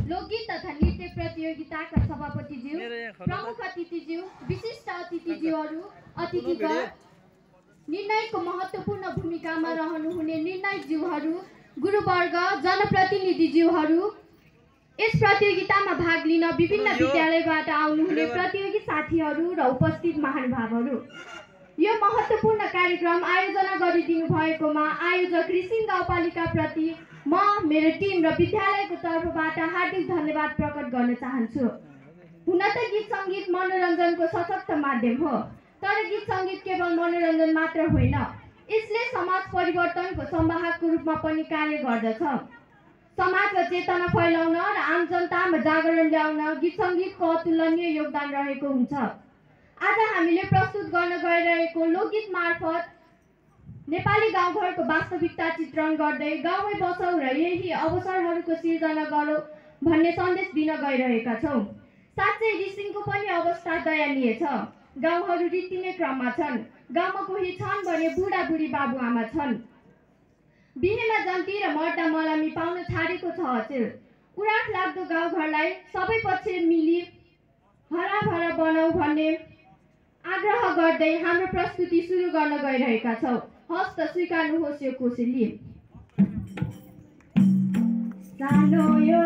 लोकगीत तथा नृत्य प्रतियोगिताका सभापतिज्यू, प्रमुख अतिथिज्यू, विशिष्ट अतिथिगण, निर्णयको महत्त्वपूर्ण भूमिकामा रहनुहुने निर्णायकज्यूहरू, गुरुवर्ग, जनप्रतिनिधिज्यूहरू, यस प्रतियोगितामा भाग लिन विभिन्न विद्यालयबाट आउनुहुने प्रतियोगी साथीहरू र उपस्थित महानुभावहरू, यो महत्त्वपूर्ण कार्यक्रम आयोजना गरिदिनु भएकोमा आयोजक रिसिङ गाउँपालिकाप्रति म, मेरो टिम र विद्यालयको तर्फबाट हार्दिक धन्यवाद प्रकट गर्न चाहन्छु। हुन त गीत सङ्गीत मनोरञ्जनको सशक्त माध्यम हो, तर गीत सङ्गीत केवल मनोरञ्जन मात्र होइन, यसले समाज परिवर्तनको संवाहकको रूपमा पनि कार्य गर्दछ। समाजमा चेतना फैलाउन र आम जनतामा जागरण ल्याउन गीत सङ्गीतको अतुलनीय योगदान रहेको हुन्छ। आज हामीले प्रस्तुत गर्न गइरहेको लोकगीत मार्फत नेपाली गाउँघरको वास्तविकता चित्रण गर्दै गाउँमै बसौँ र यही अवसरहरूको सिर्जना गरौँ भन्ने सन्देश दिन गइरहेका छौँ। साँच्चै रिसिङको पनि अवस्था दयनीय छ। गाउँहरू रित्तिने क्रममा छन्। गाउँमा कोही छन् भने बुढाबुढी बाबुआमा छन्। बिहेमा जन्ती र मर्दा मलामी पाउन छाडेको छ अचेल। उराठ लाग्दो गाउँघरलाई सबै पक्ष मिली हराभरा बनाऊ भन्ने आग्रह गर्दै हाम्रो प्रस्तुति सुरु गर्न गइरहेका छौँ। हस्त स्वीकार्नुहोस् यो कोसेली। सानो यो